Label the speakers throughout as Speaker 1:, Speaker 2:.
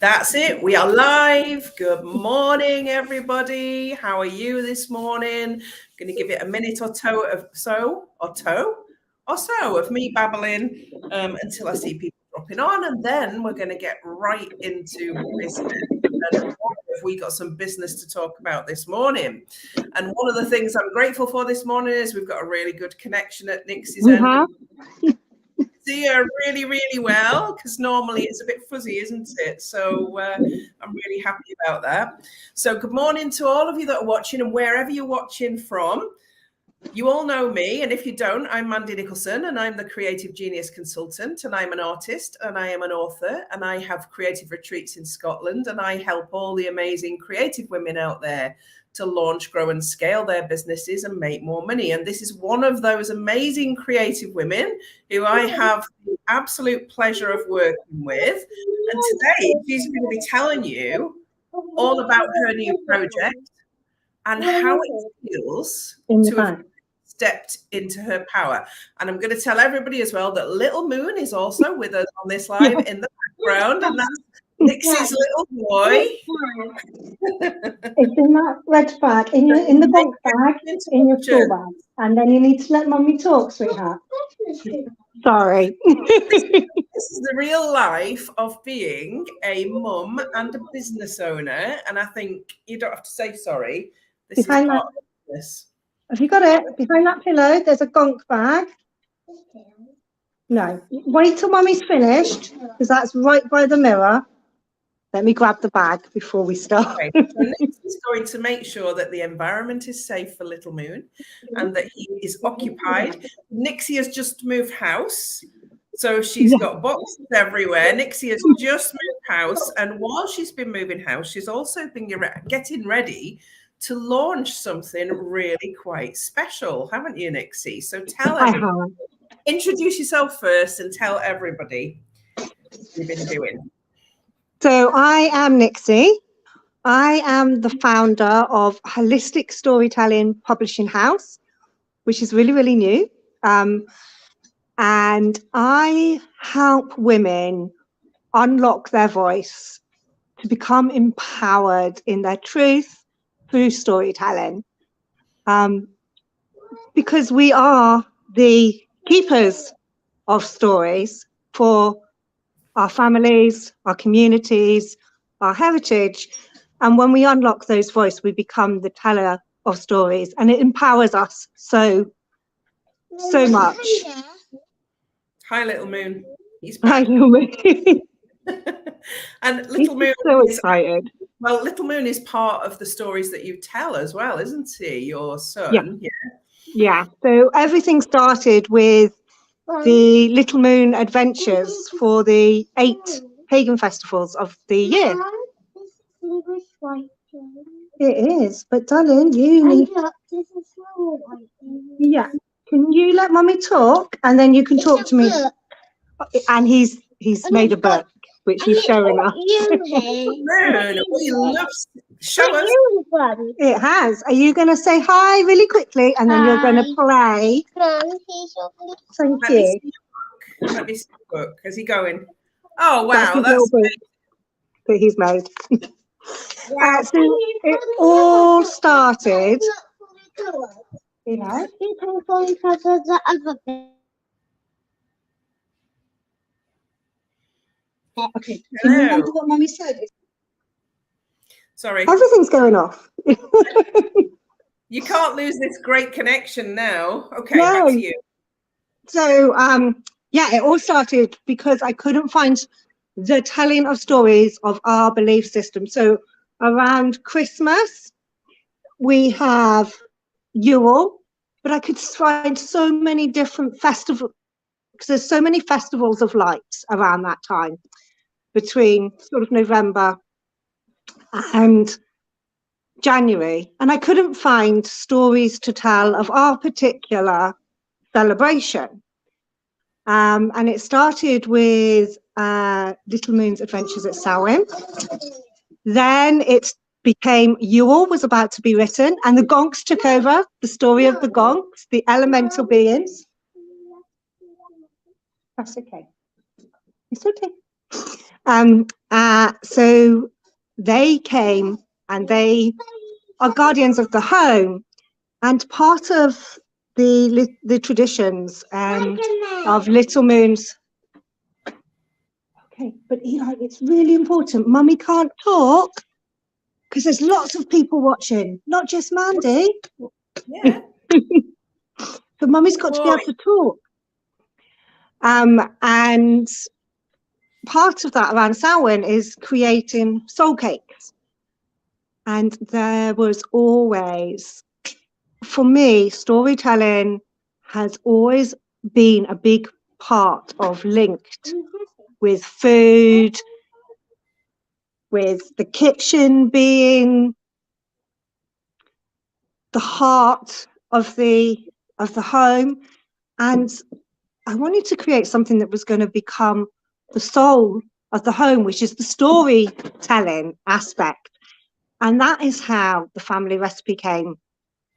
Speaker 1: That's it. We are live. Good morning, everybody. How are you this morning? I'm going to give it a minute or so of me babbling until I see people dropping on, and then we're going to get right into business. And we got some business to talk about this morning. And one of the things I'm grateful for this morning is we've got a really good connection at Nixie's end. See her really, really well, because normally it's a bit fuzzy, isn't it? So I'm really happy about that. So good morning to all of you that are watching, and wherever you're watching from. You all know me, and if you don't, I'm Mandy Nicholson, and I'm the Creative Genius Consultant, and I'm an artist, and I am an author, and I have creative retreats in Scotland, and I help all the amazing creative women out there to launch, grow, and scale their businesses and make more money. And this is one of those amazing creative women who I have the absolute pleasure of working with. And today she's going to be telling you all about her new project and how it feels to have stepped into her power. And I'm going to tell everybody as well that Little Moon is also with us on this live in the background, and that's Nixie's little boy.
Speaker 2: It's in that red bag, in the Gonks bag, in your school bag. And then you need to let Mummy talk, sweetheart. Sorry.
Speaker 1: This is the real life of being a mum and a business owner. And I think you don't have to say sorry. This is part of this.
Speaker 2: Have you got it? Behind that pillow, there's a Gonk bag. No. Wait till Mummy's finished, because that's right by the mirror. Let me grab the bag before we start.
Speaker 1: Okay, so Nixie's going to make sure that the environment is safe for Little Moon and that he is occupied. Nixie has just moved house, so she's got boxes everywhere. Nixie has just moved house, and while she's been moving house, she's also been getting ready to launch something really quite special, haven't you, Nixie? So tell everybody, introduce yourself first and tell everybody what you've been doing.
Speaker 2: So I am Nixie. I am the founder of Holistic Storytelling Publishing House, which is really, really new. And I help women unlock their voice to become empowered in their truth through storytelling. Because we are the keepers of stories for our families, our communities, our heritage. And when we unlock those voices, we become the teller of stories, and it empowers us so much.
Speaker 1: Hi, Little Moon.
Speaker 2: Hi, Little Moon.
Speaker 1: And Little Moon
Speaker 2: so excited.
Speaker 1: Well, Little Moon is part of the stories that you tell as well, isn't he? Your son.
Speaker 2: Yeah. So everything started with the Little Moon adventures for the 8 pagan festivals of the year. It is, but darling, you need. Yeah. Can you let Mummy talk, and then you can talk to me? And he's made a book, which he's showing us.
Speaker 1: Show us.
Speaker 2: It has. Are you going to say hi really quickly, and then you're going to play? Thank you.
Speaker 1: Let me see the book. Is he going? Oh wow, that's
Speaker 2: that he's made. Wow. So it all started. You know. Okay. Can you remember what Mummy said?
Speaker 1: Sorry.
Speaker 2: Everything's going off.
Speaker 1: You can't lose this great connection now. Okay, back to you.
Speaker 2: So, it all started because I couldn't find the telling of stories of our belief system. So around Christmas, we have Yule, but I could find so many different festivals, because there's so many festivals of lights around that time, between sort of November and January. And I couldn't find stories to tell of our particular celebration. And it started with Little Moon's adventures at Samhain. Then it became Yule was about to be written, and the Gonks took over, the story of the Gonks, the elemental beings. That's okay. It's okay. So they came and they are guardians of the home, and part of the traditions of Little Moon's. Okay, but Eli, it's really important. Mummy can't talk because there's lots of people watching, not just Mandy.
Speaker 1: Yeah.
Speaker 2: So Mummy's got to be able to talk. And part of that around Samhain is creating soul cakes. And there was always, for me, storytelling has always been a big part of linked with food, with the kitchen being the heart of the home. And I wanted to create something that was going to become the soul of the home, which is the storytelling aspect. And that is how the family recipe came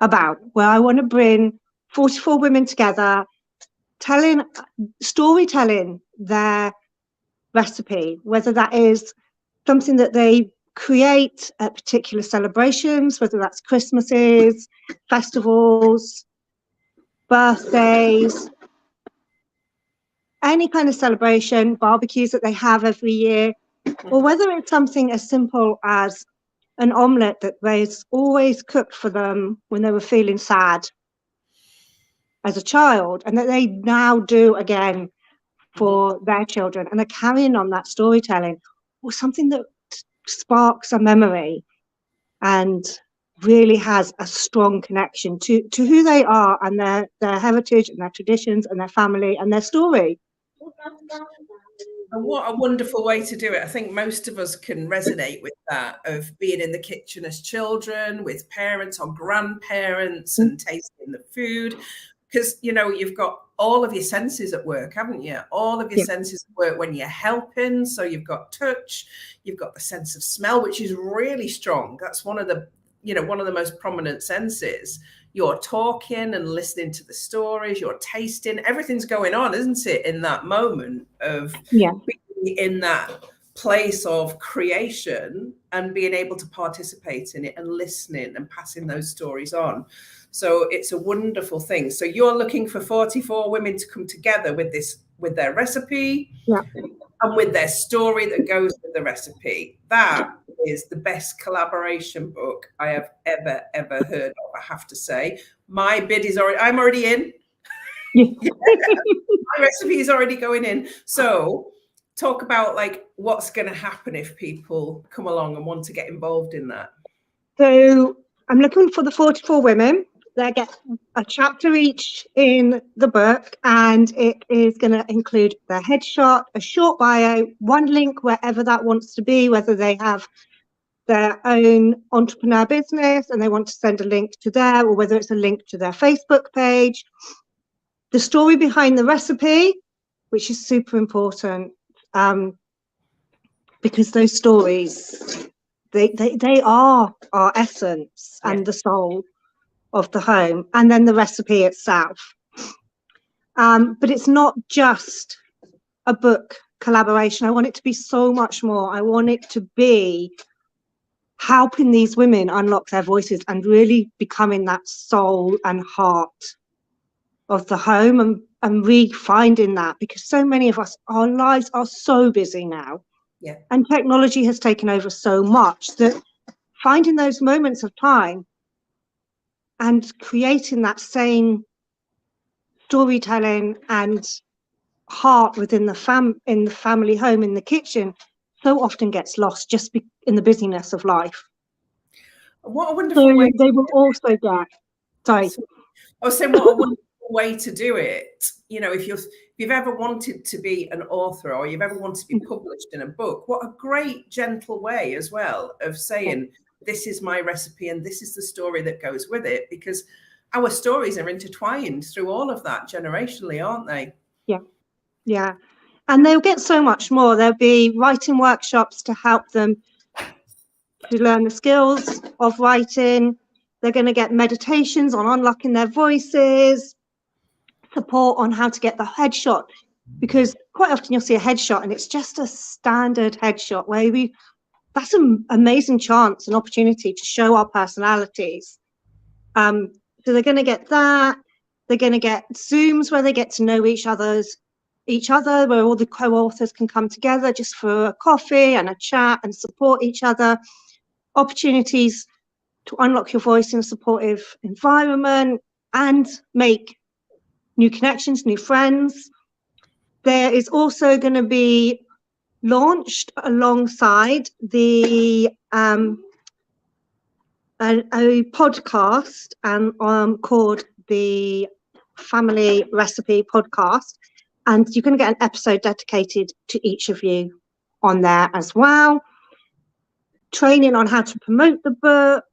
Speaker 2: about, where I want to bring 44 women together, storytelling their recipe, whether that is something that they create at particular celebrations, whether that's Christmases, festivals, birthdays, any kind of celebration, barbecues that they have every year, or whether it's something as simple as an omelette that was always cooked for them when they were feeling sad as a child, and that they now do again for their children, and they're carrying on that storytelling, or something that sparks a memory and really has a strong connection to who they are and their heritage and their traditions and their family and their story.
Speaker 1: And what a wonderful way to do it. I think most of us can resonate with that, of being in the kitchen as children with parents or grandparents and tasting the food. Because, you know, you've got all of your senses at work, haven't you? All of your senses at work when you're helping. So you've got touch, you've got the sense of smell, which is really strong. That's one of the, you know, one of the most prominent senses. You're talking and listening to the stories, you're tasting, everything's going on, isn't it, in that moment of being in that place of creation and being able to participate in it and listening and passing those stories on. So it's a wonderful thing. So you're looking for 44 women to come together with this, with their recipe and with their story that goes with the recipe. That is the best collaboration book I have ever heard of, I have to say. My bid is already, I'm already in. My recipe is already going in. So talk about like what's going to happen if people come along and want to get involved in that.
Speaker 2: So I'm looking for the 44 women. They get a chapter each in the book, and it is going to include their headshot, a short bio, one link wherever that wants to be, whether they have their own entrepreneur business and they want to send a link to there, or whether it's a link to their Facebook page. The story behind the recipe, which is super important, because those stories, they are our essence and the soul of the home, and then the recipe itself. But it's not just a book collaboration. I want it to be so much more. I want it to be helping these women unlock their voices and really becoming that soul and heart of the home, and re-finding that, because so many of us, our lives are so busy now, and technology has taken over so much that finding those moments of time and creating that same storytelling and heart within the family home, in the kitchen, so often gets lost just in the busyness of life.
Speaker 1: What a wonderful way.
Speaker 2: They will also get, sorry.
Speaker 1: I was saying, what a wonderful way to do it. You know, if you've ever wanted to be an author, or you've ever wanted to be published in a book, what a great, gentle way as well of saying, this is my recipe and this is the story that goes with it, because our stories are intertwined through all of that generationally, aren't they?
Speaker 2: Yeah. And they'll get so much more. There'll be writing workshops to help them to learn the skills of writing. They're going to get meditations on unlocking their voices, support on how to get the headshot because quite often you'll see a headshot and it's just a standard headshot where that's an amazing chance, an opportunity to show our personalities. So they're going to get that. They're going to get Zooms where they get to know each other, where all the co-authors can come together just for a coffee and a chat and support each other. Opportunities to unlock your voice in a supportive environment and make new connections, new friends. There is also going to be launched alongside the a podcast called the Family Recipe Podcast, and you're going to get an episode dedicated to each of you on there as well. Training on how to promote the book.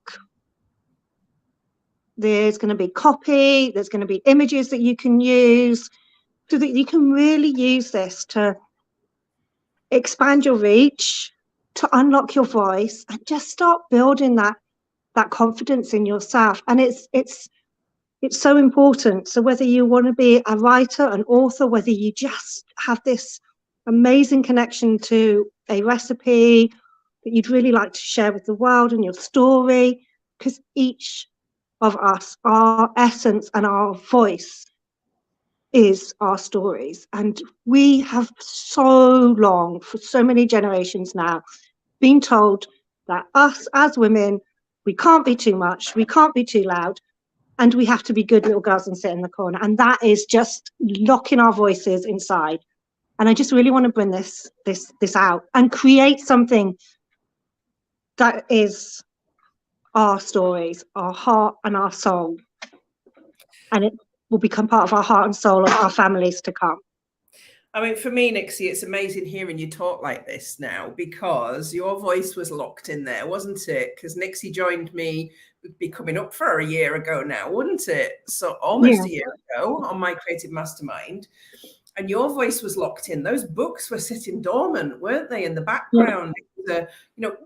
Speaker 2: There's going to be copy. There's going to be images that you can use so that you can really use this to expand your reach, to unlock your voice, and just start building that confidence in yourself. And it's so important. So whether you want to be a writer, an author, whether you just have this amazing connection to a recipe that you'd really like to share with the world and your story, because each of us, our essence and our voice is our stories. And we have so long, for so many generations now, been told that us as women, we can't be too much, we can't be too loud, and we have to be good little girls and sit in the corner. And that is just locking our voices inside. And I just really want to bring this out and create something that is our stories, our heart and our soul. And it will become part of our heart and soul of our families to come.
Speaker 1: I mean, for me, Nixie, it's amazing hearing you talk like this now, because your voice was locked in there, wasn't it? Because Nixie joined me, would be coming up for a year ago now, wouldn't it? So almost a year ago on my Creative Mastermind. And your voice was locked in. Those books were sitting dormant, weren't they, in the background? The,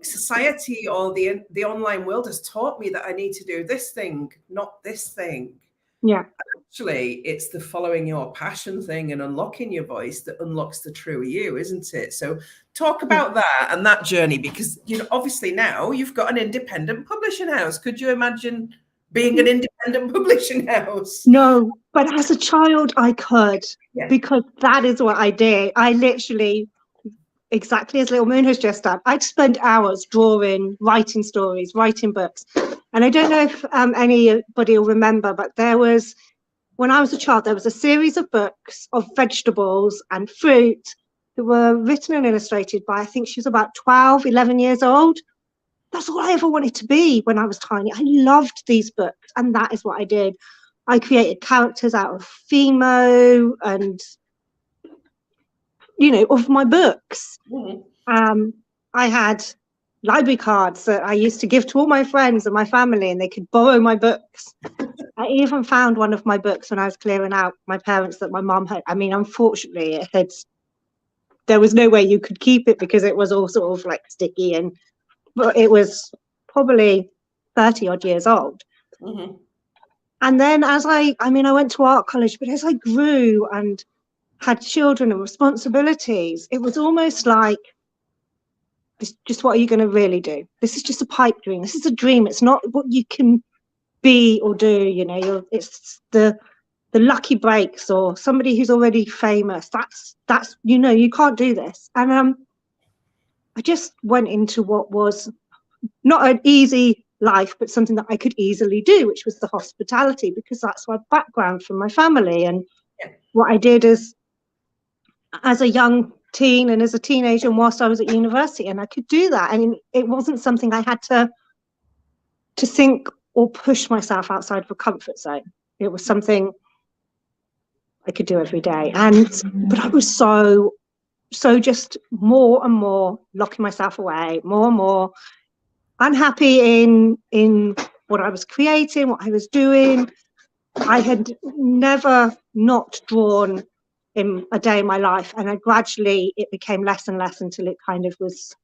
Speaker 1: society or the online world has taught me that I need to do this thing, not this thing.
Speaker 2: Yeah.
Speaker 1: Actually, it's the following your passion thing and unlocking your voice that unlocks the true you, isn't it? So talk about that and that journey, because, obviously now you've got an independent publishing house. Could you imagine being an independent publishing house?
Speaker 2: No, but as a child, I could, because that is what I did. I literally, exactly as Little Moon has just done, I'd spend hours drawing, writing stories, writing books. And I don't know if anybody will remember, but when I was a child, there was a series of books of vegetables and fruit that were written and illustrated by, I think she was about 12, 11 years old. That's all I ever wanted to be when I was tiny. I loved these books, and that is what I did. I created characters out of Fimo and, of my books. I had library cards that I used to give to all my friends and my family, and they could borrow my books. I even found one of my books when I was clearing out my parents that my mum had. I mean, unfortunately, there was no way you could keep it because it was all sort of like sticky, but it was probably 30 odd years old. And then I went to art college, but as I grew and had children and responsibilities, it was almost like, just what are you going to really do? This is just a pipe dream. This is a dream. It's not what you can be or do. It's the lucky breaks or somebody who's already famous. That's you can't do this. And I just went into what was not an easy life, but something that I could easily do, which was the hospitality, because that's my background from my family. And what I did is, as a young teen and as a teenager, and whilst I was at university, and I could do that, and it wasn't something I had to think or push myself outside of a comfort zone. It was something I could do every day. But I was so just more and more locking myself away, more and more unhappy in what I was creating, what I was doing. I had never not drawn in a day in my life, and gradually it became less and less until it kind of was,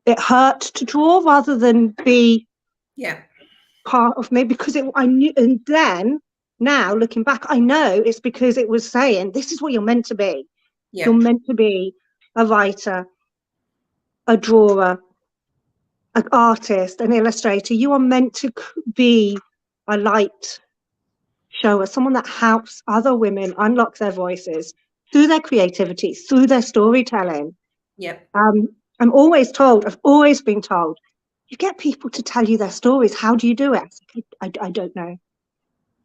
Speaker 2: it hurt to draw rather than be part of me, because I knew. And then now looking back, I know it's because it was saying, this is what you're meant to be.
Speaker 1: Yeah.
Speaker 2: You're meant to be a writer, a drawer, an artist, an illustrator. You are meant to be a light shower, someone that helps other women unlock their voices through their creativity, through their storytelling.
Speaker 1: Yeah.
Speaker 2: I'm always told, I've always been told, you get people to tell you their stories. How do you do it? I don't know.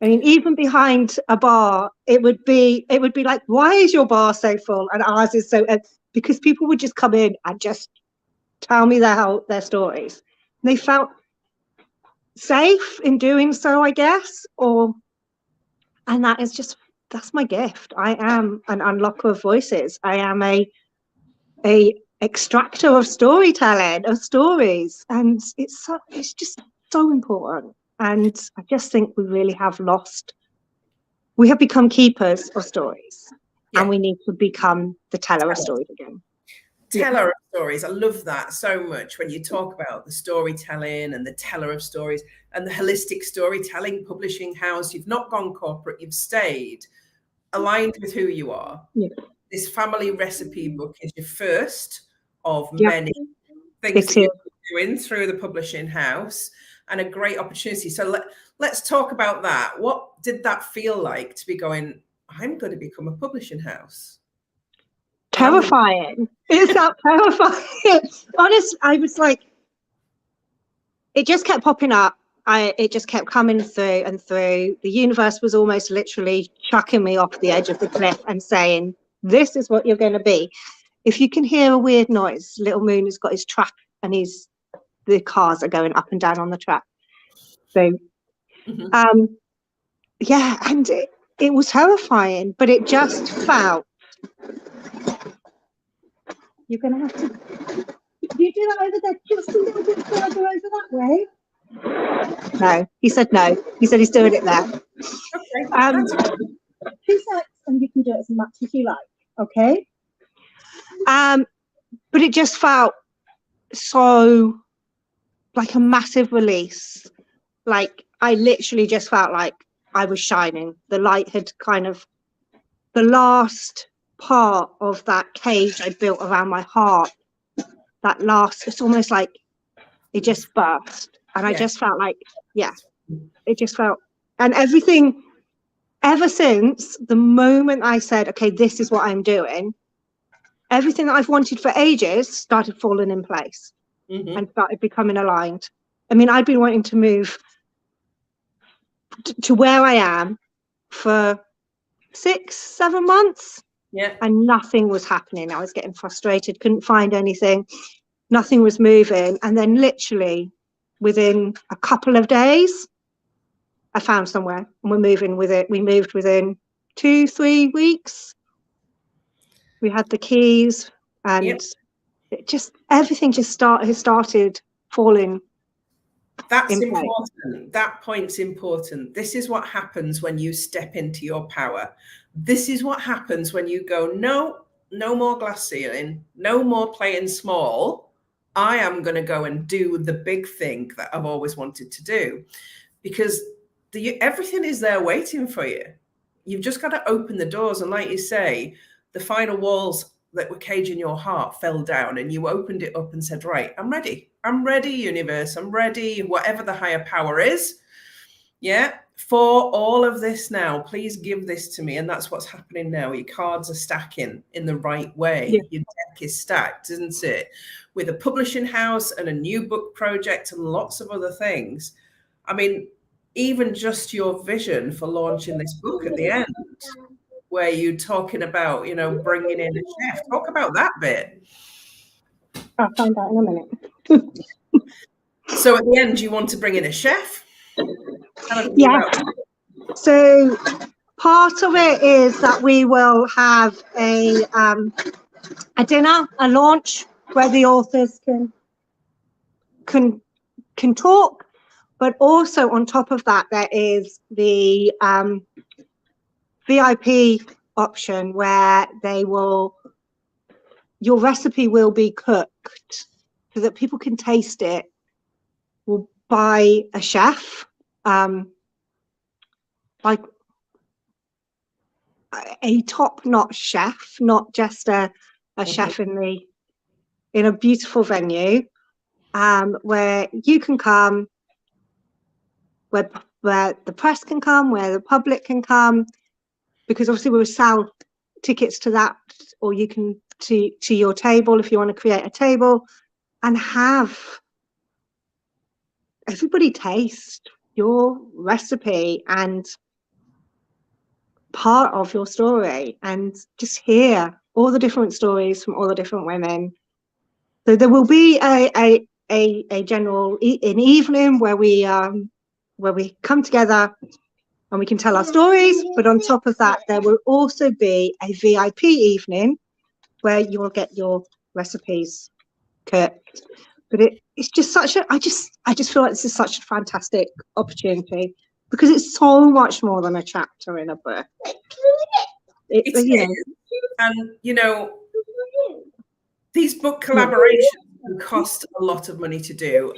Speaker 2: I mean, even behind a bar, it would be like, why is your bar so full and ours is so? Because people would just come in and just tell me their stories. And they felt safe in doing so, I guess. And that's my gift. I am an unlocker of voices. I am a extractor of storytelling, of stories, and it's just so important. And I just think we really have become keepers of stories, and we need to become the teller of stories again.
Speaker 1: Teller of stories. I love that so much when you talk about the storytelling and the teller of stories and the holistic storytelling publishing house. You've not gone corporate, you've stayed aligned with who you are.
Speaker 2: Yeah.
Speaker 1: This family recipe book is your first of
Speaker 2: Yeah.
Speaker 1: many things that you're doing through the publishing house, and a great opportunity. So let's talk about that. What did that feel like to be going, I'm going to become a publishing house?
Speaker 2: Terrifying. Is that terrifying? Honestly, I was like, it just kept popping up. It just kept coming through and through. The universe was almost literally chucking me off the edge of the cliff and saying, this is what you're going to be. If you can hear a weird noise, Little Moon has got his track and the cars are going up and down on the track. So, yeah, and it was terrifying, but it just felt, you're going to have to, do you do that over there just a little bit further over that way? No, he said no. He said he's doing it there.
Speaker 1: Okay.
Speaker 2: 2 seconds, and you can do it as much as you like. Okay. But it just felt so like a massive release. Like I literally just felt like I was shining. The light had the last part of that cage I built around my heart. It's almost like it just burst. And I just felt like, it just felt, and everything ever since the moment I said, okay, this is what I'm doing, everything that I've wanted for ages started falling in place and started becoming aligned. I mean, I'd been wanting to move to where I am for 6-7 months. And nothing was happening. I was getting frustrated, couldn't find anything. Nothing was moving. And then literally within a couple of days, I found somewhere and we're moving with it. We moved within 2-3 weeks. We had the keys and everything just started falling.
Speaker 1: That's important. That point's important. This is what happens when you step into your power. This is what happens when you go, no more glass ceiling, no more playing small. I am going to go and do the big thing that I've always wanted to do, because everything is there waiting for you. You've just got to open the doors. And like you say, the final walls that were caging your heart fell down and you opened it up and said, right, I'm ready. I'm ready, universe. I'm ready, whatever the higher power is. Yeah, for all of this now, please give this to me. And that's what's happening now. Your cards are stacking in the right way. Yeah. Your deck is stacked, isn't it? With a publishing house and a new book project and lots of other things. I mean, even just your vision for launching this book at the end, where you're talking about, bringing in a chef. Talk about that bit.
Speaker 2: I'll find out in a minute.
Speaker 1: So at the end, you want to bring in a chef?
Speaker 2: Yeah. So part of it is that we will have a dinner, a launch where the authors can talk, but also on top of that, there is the VIP option where your recipe will be cooked so that people can taste it. We'll buy a chef, like a top-notch chef, not just a chef in a beautiful venue, where you can come, where the press can come, where the public can come, because obviously we'll sell tickets to that, or you can to your table if you want to create a table and have everybody taste your recipe and part of your story, and just hear all the different stories from all the different women. So there will be a general an evening where we come together and we can tell our stories, but on top of that there will also be a VIP evening where you will get your recipes cooked. But it's just such a I just feel like this is such a fantastic opportunity, because it's so much more than a chapter in a book.
Speaker 1: And these book collaborations cost a lot of money to do.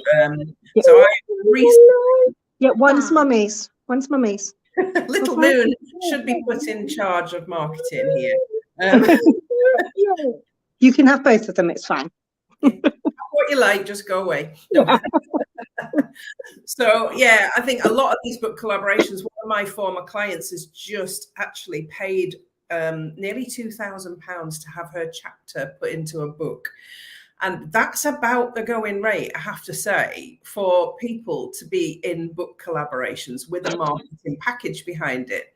Speaker 1: So I recently,
Speaker 2: one's mummies.
Speaker 1: Little Moon should be put in charge of marketing here.
Speaker 2: You can have both of them, it's fine.
Speaker 1: What you like, just go away. No. So yeah, I think a lot of these book collaborations, one of my former clients has just actually paid nearly £2,000 to have her chapter put into a book. And that's about the going rate, I have to say, for people to be in book collaborations with a marketing package behind it.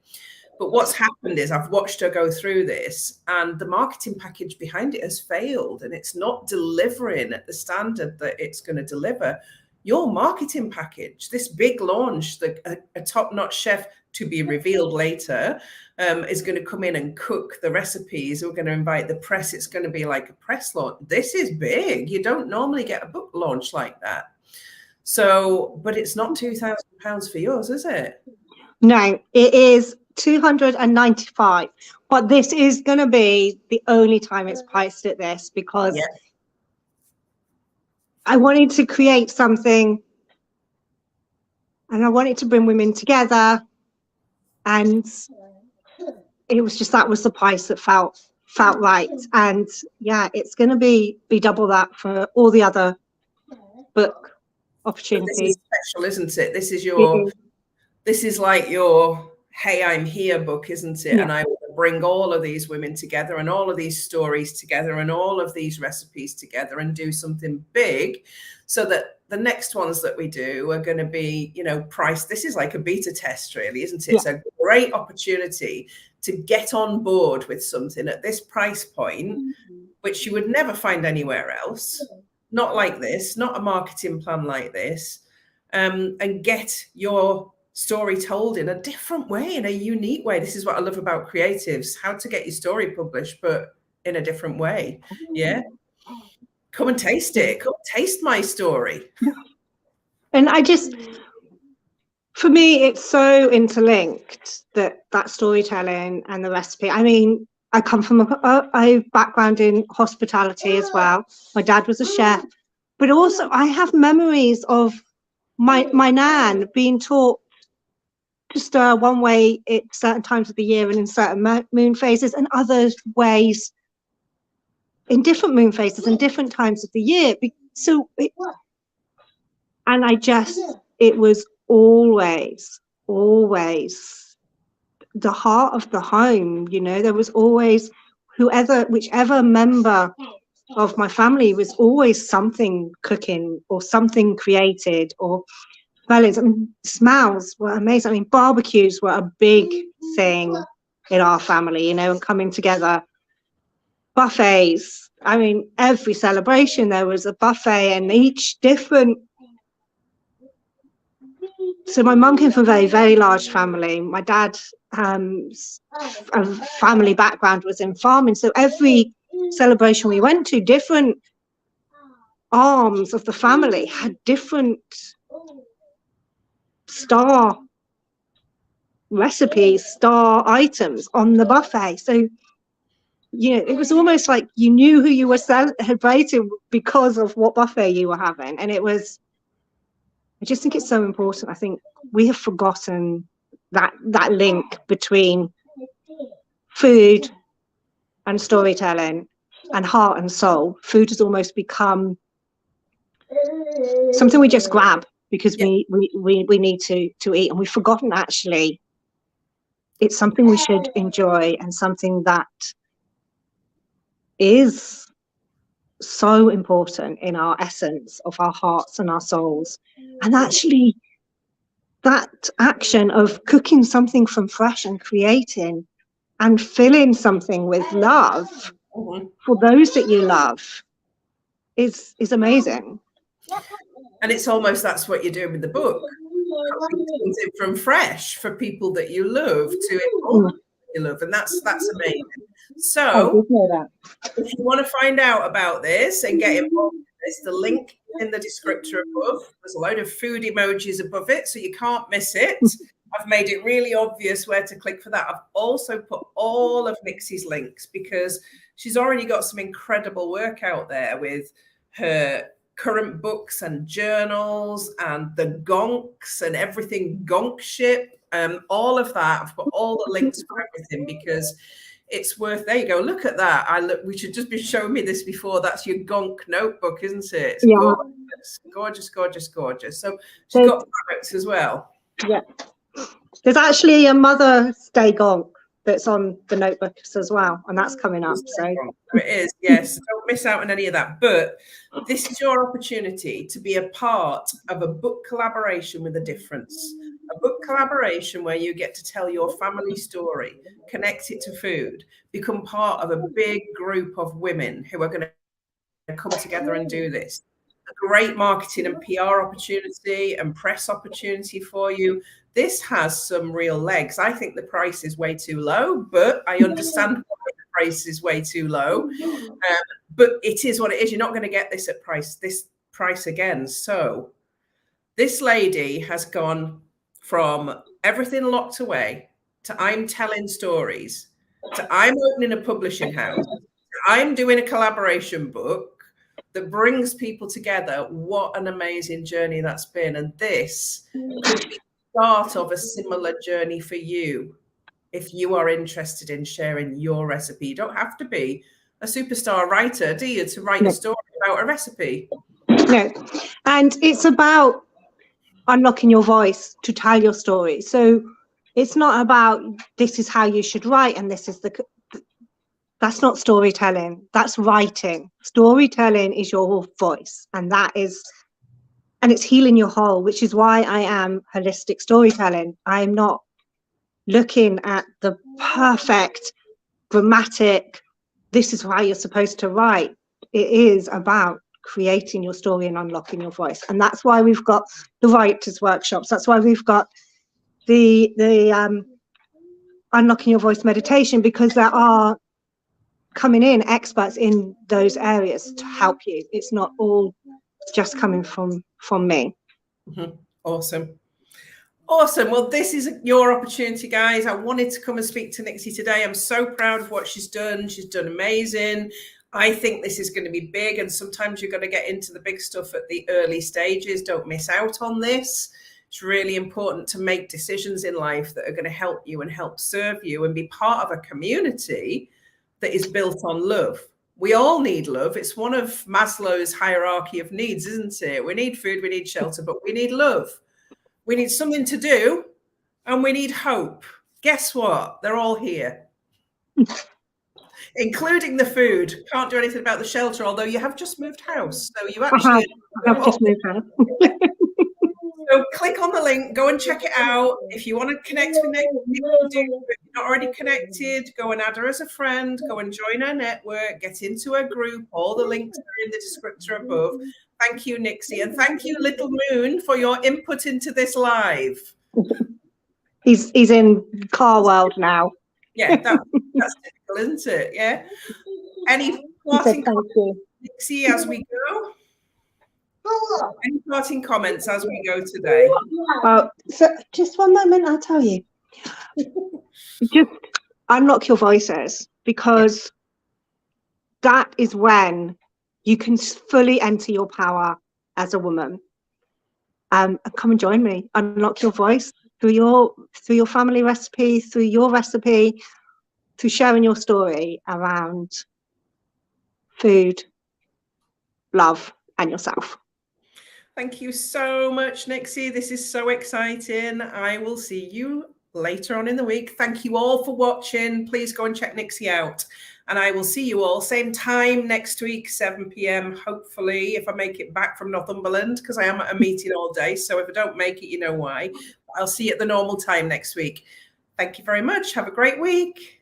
Speaker 1: But what's happened is I've watched her go through this, and the marketing package behind it has failed, and it's not delivering at the standard that it's going to deliver. Your marketing package, this big launch, a top-notch chef to be revealed later, is going to come in and cook the recipes. We're going to invite the press. It's going to be like a press launch. This is big. You don't normally get a book launch like that. So, but it's not £2,000 for yours, is it?
Speaker 2: No, it is 295. But this is going to be the only time it's priced at this, because I wanted to create something, and I wanted to bring women together, and it was just, that was the price that felt right. And yeah, it's going to be double that for all the other book opportunities.
Speaker 1: This is special, isn't it? This is like your Hey, I'm Here book, isn't it? Yeah. And I will bring all of these women together and all of these stories together and all of these recipes together and do something big, so that the next ones that we do are going to be, priced. This is like a beta test, really, isn't it? Yeah. It's a great opportunity to get on board with something at this price point, which you would never find anywhere else. Not like this, not a marketing plan like this, and get your story told in a different way, in a unique way. This is what I love about creatives, how to get your story published, but in a different way. Yeah. Come and taste it. Come taste my story.
Speaker 2: And for me, it's so interlinked, that storytelling and the recipe. I mean, I come from a background in hospitality as well. My dad was a chef, but also I have memories of my nan being taught to stir one way at certain times of the year and in certain moon phases, and other ways in different moon phases and different times of the year. So it was always the heart of the home. There was always whichever member of my family was always something cooking or something created, or smells were amazing. I mean, barbecues were a big thing in our family, and coming together. Buffets. I mean, every celebration there was a buffet, and each different. So my mum came from a very, very large family. My dad, family background was in farming. So every celebration we went to, different arms of the family had different star recipes, star items on the buffet. So, it was almost like you knew who you were celebrating because of what buffet you were having. And I just think it's so important. I think we have forgotten that link between food and storytelling and heart and soul, food has almost become something we just grab because we need to eat, and we've forgotten actually it's something we should enjoy and something that is so important in our essence of our hearts and our souls. And actually that action of cooking something from fresh and creating and filling something with love for those that you love is amazing.
Speaker 1: And it's almost, that's what you're doing with the book. Something from fresh for people that you love to inform you love, and that's amazing. So if you want to find out about this and get involved in this, the link in the descriptor above. There's a load of food emojis above it, so you can't miss it. I've made it really obvious where to click for that. I've also put all of Nixie's links because she's already got some incredible work out there with her current books and journals and the Gonks and everything Gonkship, all of that. I've put all the links for everything because it's worth. There you go. Look at that. We should just be showing me this before. That's your Gonk notebook, isn't it? It's gorgeous, gorgeous, gorgeous. So she's got products as well. Yeah.
Speaker 2: There's actually a Mother's Day Gonk that's on the notebooks as well, and that's coming up. So
Speaker 1: it is, yes. Don't miss out on any of that. But this is your opportunity to be a part of a book collaboration with a difference. A book collaboration where you get to tell your family story, connect it to food, become part of a big group of women who are going to come together and do this. A great marketing and PR opportunity and press opportunity for you. This has some real legs. I think the price is way too low, but I understand why the price is way too low. But it is what it is. You're not going to get this price again. So this lady has gone from everything locked away to I'm telling stories to I'm opening a publishing house. I'm doing a collaboration book that brings people together. What an amazing journey that's been. And this could be start of a similar journey for you if you are interested in sharing your recipe. You don't have to be a superstar writer, do you, to write a story about a recipe?
Speaker 2: No, and it's about unlocking your voice to tell your story. So it's not about this is how you should write and this is that's not storytelling, that's writing. Storytelling is your voice, and it's healing your whole, which is why I am holistic storytelling. I'm not looking at the perfect grammatic, this is how you're supposed to write. It is about creating your story and unlocking your voice. And that's why we've got the writers' workshops. That's why we've got the unlocking your voice meditation, because there are coming in experts in those areas to help you. It's not all just coming from me.
Speaker 1: Awesome. Well, this is your opportunity, guys. I wanted to come and speak to Nixie today. I'm so proud of what she's done. She's done amazing. I think this is going to be big, and sometimes you're going to get into the big stuff at the early stages. Don't miss out on this. It's really important to make decisions in life that are going to help you and help serve you and be part of a community that is built on love. We all need love. It's one of Maslow's hierarchy of needs, isn't it? We need food, we need shelter, but we need love. We need something to do, and we need hope. Guess what? They're all here, including the food. Can't do anything about the shelter, although you have just moved house. So you actually
Speaker 2: have just moved house.
Speaker 1: So click on the link, go and check it out. If you want to connect with Nixie, if you're not already connected, go and add her as a friend, go and join her network, get into her group. All the links are in the descriptor above. Thank you, Nixie. And thank you, Little Moon, for your input into this live.
Speaker 2: He's in car world now.
Speaker 1: Yeah, that's typical, isn't it? Yeah. Any parting comments, Nixie, as we go? Any parting comments as we go today?
Speaker 2: So just one moment, I'll tell you. Just unlock your voices, because that is when you can fully enter your power as a woman. And come and join me. Unlock your voice through your family recipe, through your recipe. to sharing your story around food, love, and yourself.
Speaker 1: Thank you so much, Nixie. This is so exciting. I will see you later on in the week. Thank you all for watching. Please go and check Nixie out. And I will see you all same time next week, 7 p.m. Hopefully, if I make it back from Northumberland, because I am at a meeting all day. So if I don't make it, you know why. I'll see you at the normal time next week. Thank you very much. Have a great week.